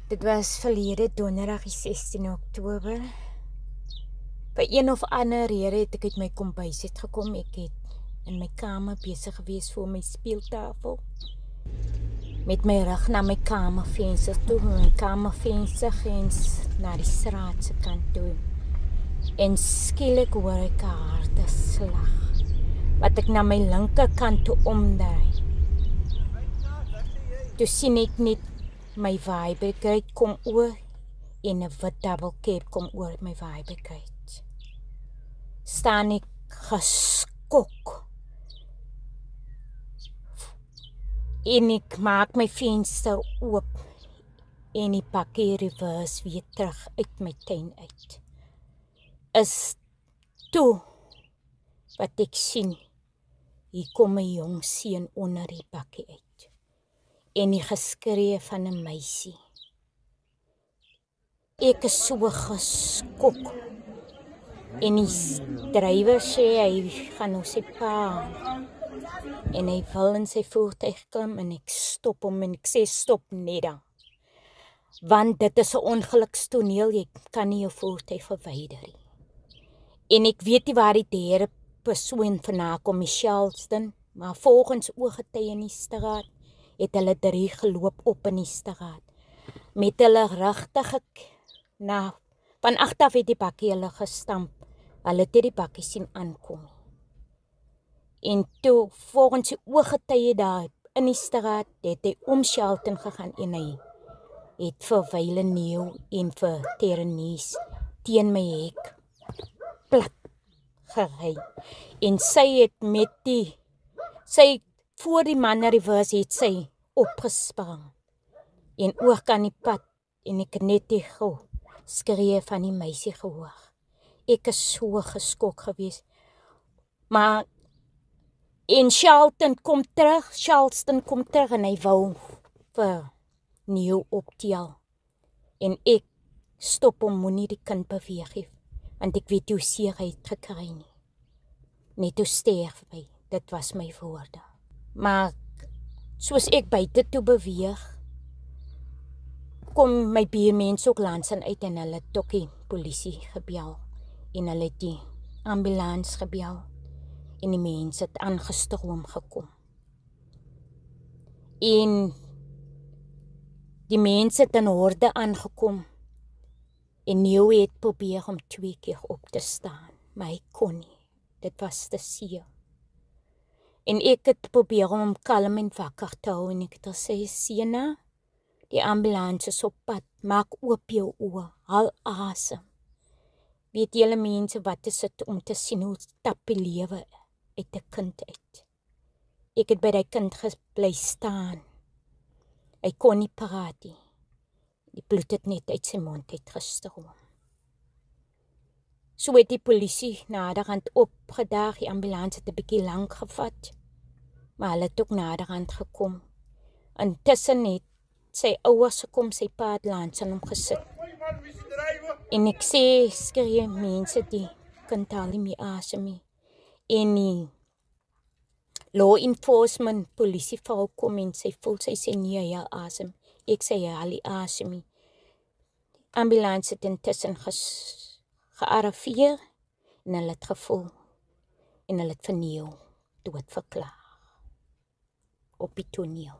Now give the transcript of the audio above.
Dit was verlede donderdag die 16 Oktober. By een of ander rede het ek uit my kombuis uitgekom. Ek het in my kamer besig gewees voor my speeltafel. Met my rug na my kamervenster toe, my kamervenster grens na die straat se kant toe. En skielik hoor ek 'n harde slag, wat ek na my linkerkant toe omdraai. Toe sien ek net my vibrator kom oor en 'n wit double cab kom oor my vibrator. Staan ek geskok. En ek maak my venster oop en die bakkie reverse weer terug uit my tuin uit. Is toe wat ek sien, hier kom 'n jong seun onder die bakkie uit. En die geskree van 'n meisie. Ek is so geskok. En die drywer sê hy gaan nou sy pa. En hy wil in sy voertuig klim en ek stop hom en ek sê stop net dan. Want dit is 'n ongelukstoneel, jy kan nie jou voertuig verwyder nie. En ek weet nie waar die derde persoon vandaan kom, Charleston, maar volgens ooggetuie in die straat het hulle 3 geloop op in die straat. Met hulle rigtig na van agteraf het die bakkie hulle gestamp. Hulle het die bakkie sien aankom. En toe volgens die ooggetuie daar in die straat het hy om Charleston gegaan en hy het vir Wyle Neeu en vir Terenies teen my hek plat gery. En sy het sy voor die man na die reverse het sy opgespring. En oor kan die pad en ek net die skree van die meisie gehoor. Ek is so geskok gewees. Maar en Charleston kom terug en hy wou vir Neeu optel. En ek stop hom, moenie die kind beweeg nie, want ek weet hoe seer hy het gekry nie. Net hoe sterf hy, dit was my woorde. Maar soos ek buite toe beweeg, kom my buurmense ook langs uit en hulle het ook die polisie gebel. En hulle het die ambulans gebel. En die mense het aangestroom gekom. En die mense het in horde aangekom. En Neeu het probeer om 2 keer op te staan. Maar hy kon nie. Dit was te seer. En ek het probeer om hom kalm en wakker te hou. En ek het gesê, Siena, die ambulans is op pad. Maak oop jou oë. Haal asem. Weet julle mense wat is dit om te sien hoe stap die lewe uit 'n kind uit. Ek het by die kind bly staan. Hy kon nie praat nie. Die bloed het net uit sy mond uitgestroom. So het die polisie naderhand opgedaag. Die ambulans het 'n bietjie lank gevat. Maar hulle het ook naderhand gekom. Intussen het sy ouers gekom, sy pa het langs aan hom gesit. En ek sê, skree mense, die kind haal nie meer asem nie. En die law enforcement polisievrou kom en sy voel, sy sê nie, hy haal asem. Ek sê, hy haal nie asem nie. Ambulans het intussen gearriveer en hulle het gevoel en hulle het vir Neeu dood verklaar op die toneel.